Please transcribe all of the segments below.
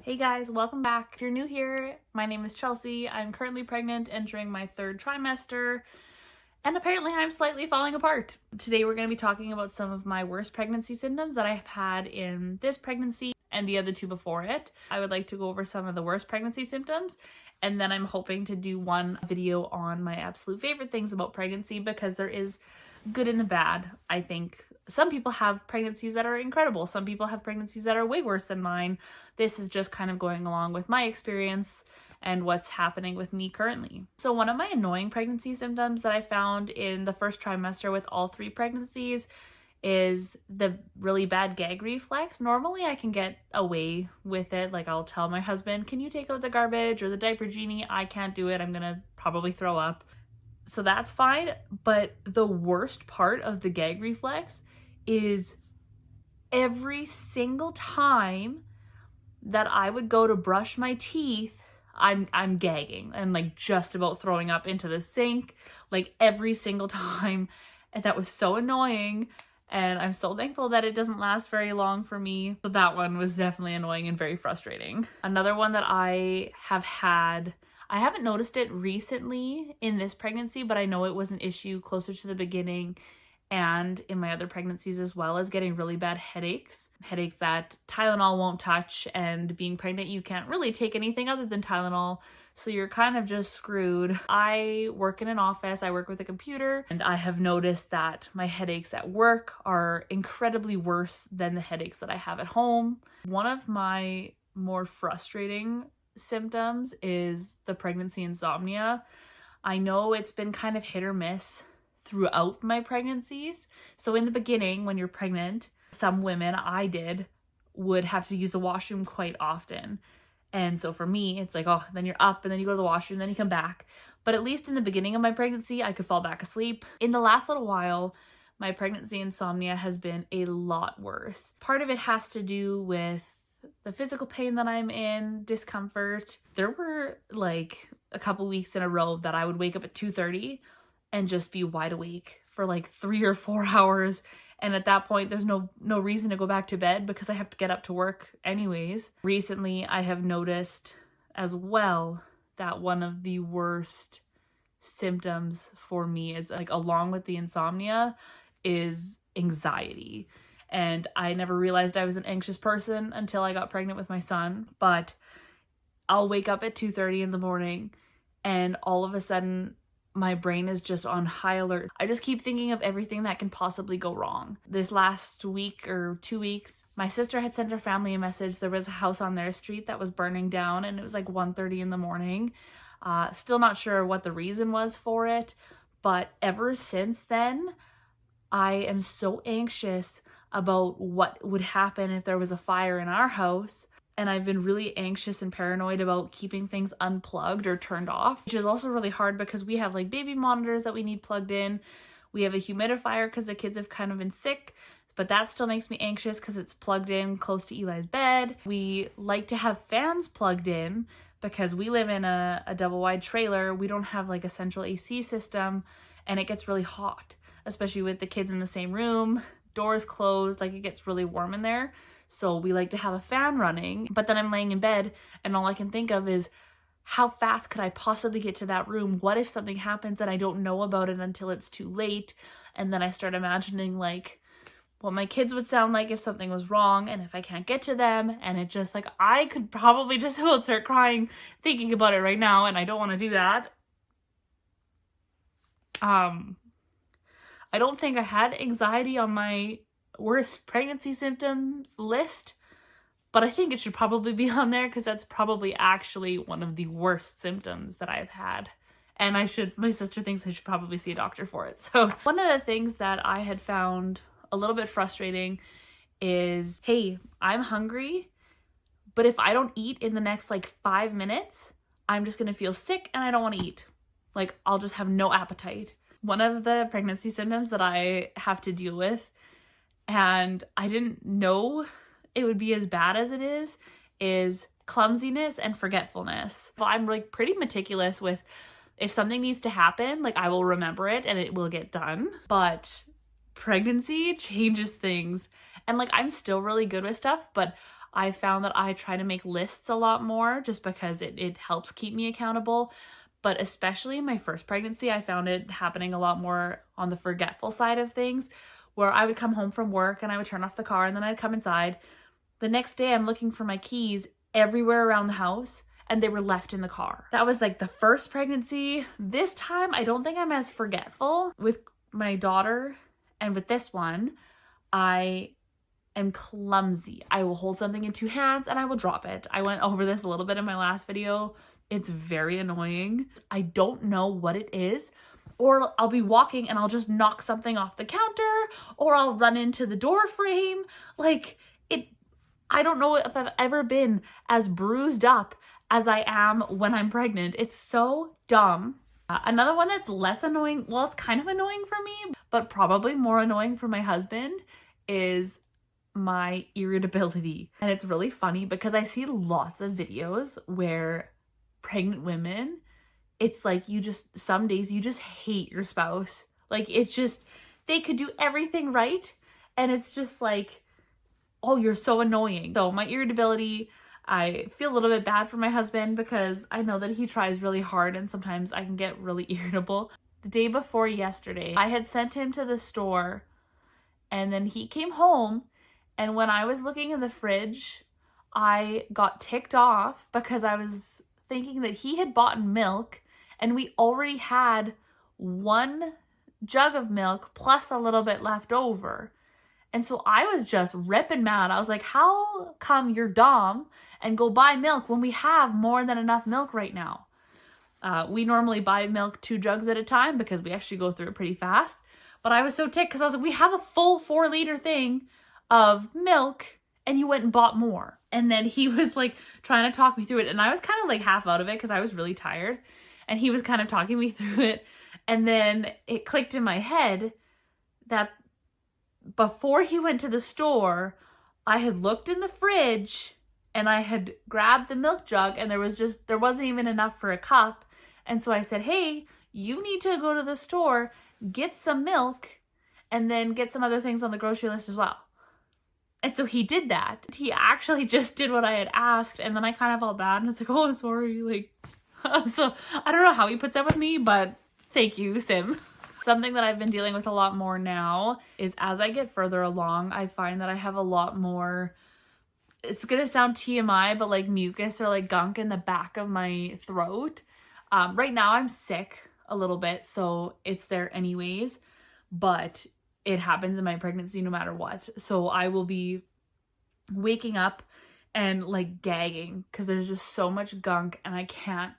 Hey guys, welcome back. If you're new here, my name is Chelsea. I'm currently pregnant, entering my 3rd trimester, and apparently I'm slightly falling apart. Today we're going to be talking about some of my worst pregnancy symptoms that I've had in this pregnancy and the other 2 before it. I would like to go over some of the worst pregnancy symptoms, and then I'm hoping to do one video on my absolute favorite things about pregnancy, because there is good and the bad. I think some people have pregnancies that are incredible. Some people have pregnancies that are way worse than mine. This is just kind of going along with my experience and what's happening with me currently. So one of my annoying pregnancy symptoms that I found in the 1st trimester with all 3 pregnancies is the really bad gag reflex. Normally I can get away with it. Like, I'll tell my husband, can you take out the garbage or the diaper genie? I can't do it. I'm gonna probably throw up. So that's fine. But the worst part of the gag reflex is every single time that I would go to brush my teeth, I'm gagging and like just about throwing up into the sink, like every single time. And that was so annoying. And I'm so thankful that it doesn't last very long for me. So that one was definitely annoying and very frustrating. Another one that I have had, I haven't noticed it recently in this pregnancy, but I know it was an issue closer to the beginning and in my other pregnancies as well, as getting really bad headaches that Tylenol won't touch. And being pregnant, you can't really take anything other than Tylenol, so you're kind of just screwed. I work in an office, I work with a computer, and I have noticed that my headaches at work are incredibly worse than the headaches that I have at home. One of my more frustrating symptoms is the pregnancy insomnia. I know it's been kind of hit or miss throughout my pregnancies. So in the beginning, when you're pregnant, some women, I did, would have to use the washroom quite often. And so for me, it's like, oh, then you're up and then you go to the washroom, then you come back. But at least in the beginning of my pregnancy, I could fall back asleep. In the last little while, my pregnancy insomnia has been a lot worse. Part of it has to do with the physical pain that I'm in, discomfort. There were like a couple weeks in a row that I would wake up at 2:30 and just be wide awake for like 3 or 4 hours. And at that point, there's no reason to go back to bed because I have to get up to work anyways. Recently, I have noticed as well that one of the worst symptoms for me is, like, along with the insomnia, is anxiety. And I never realized I was an anxious person until I got pregnant with my son. But I'll wake up at 2:30 in the morning and all of a sudden my brain is just on high alert. I just keep thinking of everything that can possibly go wrong. This last week or 2 weeks, my sister had sent her family a message. There was a house on their street that was burning down and it was like 1:30 in the morning. Still not sure what the reason was for it, but ever since then, I am so anxious about what would happen if there was a fire in our house. And I've been really anxious and paranoid about keeping things unplugged or turned off, which is also really hard because we have like baby monitors that we need plugged in. We have a humidifier because the kids have kind of been sick, but that still makes me anxious because it's plugged in close to Eli's bed. We like to have fans plugged in because we live in a double wide trailer. We don't have like a central AC system and it gets really hot, especially with the kids in the same room, doors closed, like it gets really warm in there. So we like to have a fan running, but then I'm laying in bed and all I can think of is, how fast could I possibly get to that room? What if something happens and I don't know about it until it's too late? And then I start imagining like what my kids would sound like if something was wrong and if I can't get to them. And it just like, I could probably just start crying thinking about it right now, and I don't want to do that. I don't think I had anxiety on my worst pregnancy symptoms list, but I think it should probably be on there because that's probably actually one of the worst symptoms that I've had. And my sister thinks I should probably see a doctor for it. So one of the things that I had found a little bit frustrating is, hey, I'm hungry, but if I don't eat in the next like 5 minutes, I'm just going to feel sick and I don't want to eat. Like, I'll just have no appetite. One of the pregnancy symptoms that I have to deal with, and I didn't know it would be as bad as it is clumsiness and forgetfulness. Well, I'm like pretty meticulous with, if something needs to happen, like I will remember it and it will get done. But pregnancy changes things. And like, I'm still really good with stuff, but I found that I try to make lists a lot more just because it helps keep me accountable. But especially in my first pregnancy, I found it happening a lot more on the forgetful side of things, where I would come home from work and I would turn off the car and then I'd come inside. The next day I'm looking for my keys everywhere around the house and they were left in the car. That was like the first pregnancy. This time, I don't think I'm as forgetful with my daughter, and with this one, I am clumsy. I will hold something in two hands and I will drop it. I went over this a little bit in my last video. It's very annoying. I don't know what it is, or I'll be walking and I'll just knock something off the counter, or I'll run into the door frame. Like I don't know if I've ever been as bruised up as I am when I'm pregnant. It's so dumb. Another one that's less annoying, well, it's kind of annoying for me, but probably more annoying for my husband, is my irritability. And it's really funny because I see lots of videos where pregnant women, it's like some days you just hate your spouse. Like they could do everything right and it's just like, oh, you're so annoying. So my irritability, I feel a little bit bad for my husband because I know that he tries really hard and sometimes I can get really irritable. The day before yesterday, I had sent him to the store and then he came home, and when I was looking in the fridge, I got ticked off because I was thinking that he had bought milk and we already had one jug of milk plus a little bit left over. And so I was just ripping mad. I was like, how come you're dumb and go buy milk when we have more than enough milk right now? We normally buy milk 2 jugs at a time because we actually go through it pretty fast. But I was so ticked because I was like, we have a full 4-liter thing of milk and you went and bought more. And then he was like trying to talk me through it. And I was kind of like half out of it because I was really tired. And he was kind of talking me through it. And then it clicked in my head that before he went to the store, I had looked in the fridge and I had grabbed the milk jug and there wasn't even enough for a cup. And so I said, hey, you need to go to the store, get some milk, and then get some other things on the grocery list as well. And so he did that. He actually just did what I had asked. And then I kind of felt bad and it's like, oh, sorry. Like, so I don't know how he puts up with me, but thank you, Sim. Something that I've been dealing with a lot more now is as I get further along, I find that I have a lot more, it's going to sound TMI, but like mucus or like gunk in the back of my throat. Right now I'm sick a little bit, so it's there anyways, but it happens in my pregnancy no matter what. So I will be waking up and like gagging because there's just so much gunk and I can't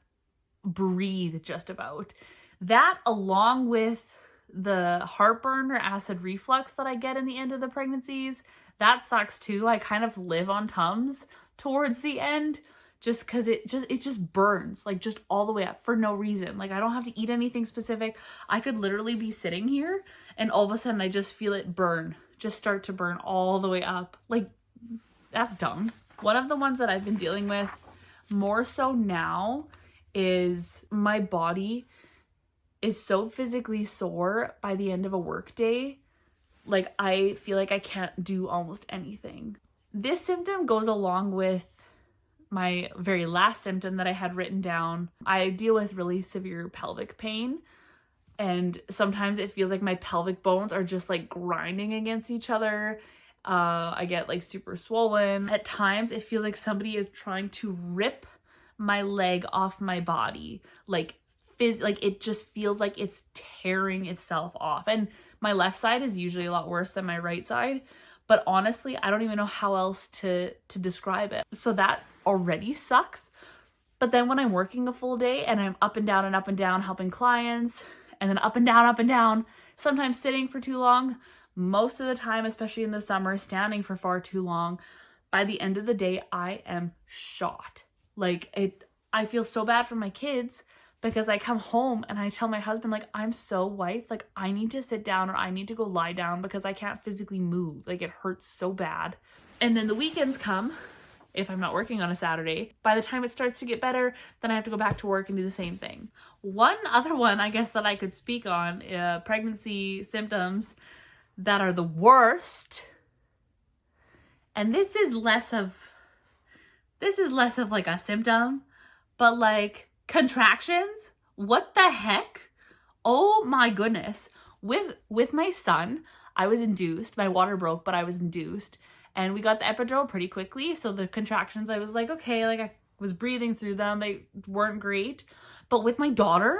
breathe just about. That, along with the heartburn or acid reflux that I get in the end of the pregnancies, that sucks too. I kind of live on Tums towards the end just because it just burns like just all the way up for no reason. Like I don't have to eat anything specific. I could literally be sitting here and all of a sudden I just feel it burn, just start to burn all the way up. Like that's dumb. One of the ones that I've been dealing with more so now is my body is so physically sore by the end of a work day. Like I feel like I can't do almost anything. This symptom goes along with my very last symptom that I had written down. I deal with really severe pelvic pain, and sometimes it feels like my pelvic bones are just like grinding against each other. I get like super swollen. At times it feels like somebody is trying to rip my leg off my body. Like it just feels like it's tearing itself off. And my left side is usually a lot worse than my right side. But honestly, I don't even know how else to describe it. So that already sucks. But then when I'm working a full day and I'm up and down helping clients, and then up and down, sometimes sitting for too long, most of the time, especially in the summer, standing for far too long, by the end of the day, I am shot. I feel so bad for my kids because I come home and I tell my husband, like, I'm so wiped, like I need to sit down or I need to go lie down because I can't physically move. Like it hurts so bad. And then the weekends come, if I'm not working on a Saturday. By the time it starts to get better, then I have to go back to work and do the same thing. One other one, I guess, that I could speak on, pregnancy symptoms that are the worst. And this is less of like a symptom, but like contractions. What the heck? Oh my goodness. With my son, I was induced. My water broke, but I was induced. And we got the epidural pretty quickly. So the contractions, I was like, okay, like I was breathing through them. They weren't great. But with my daughter,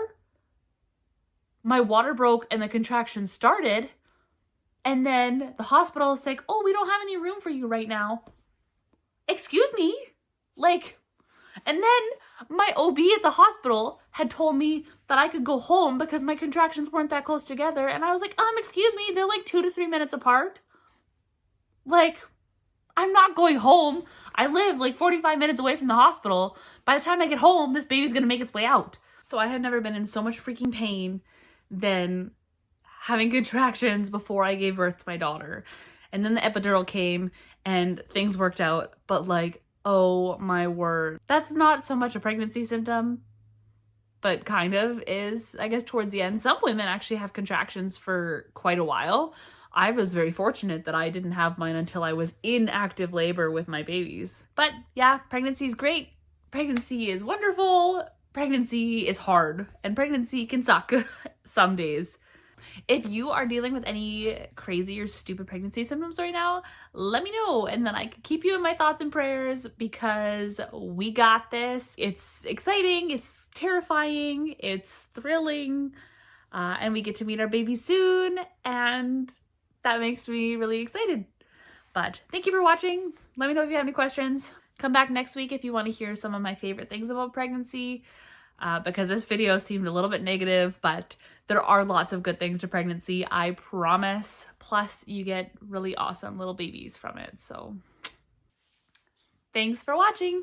my water broke and the contractions started. And then the hospital is like, oh, we don't have any room for you right now. Excuse me? Like, and then my OB at the hospital had told me that I could go home because my contractions weren't that close together. And I was like, excuse me, they're like 2 to 3 minutes apart. Like, I'm not going home. I live like 45 minutes away from the hospital. By the time I get home, this baby's gonna make its way out. So I have never been in so much freaking pain than having contractions before I gave birth to my daughter. And then the epidural came and things worked out. But like, oh my word. That's not so much a pregnancy symptom, but kind of is, I guess, towards the end. Some women actually have contractions for quite a while. I was very fortunate that I didn't have mine until I was in active labor with my babies. But yeah, pregnancy is great. Pregnancy is wonderful. Pregnancy is hard. And pregnancy can suck some days. If you are dealing with any crazy or stupid pregnancy symptoms right now, let me know, and then I can keep you in my thoughts and prayers, because we got this. It's exciting, it's terrifying, it's thrilling, and we get to meet our baby soon, and that makes me really excited. But thank you for watching. Let me know if you have any questions. Come back next week if you want to hear some of my favorite things about pregnancy. Because this video seemed a little bit negative, but there are lots of good things to pregnancy, I promise. Plus, you get really awesome little babies from it. So, thanks for watching.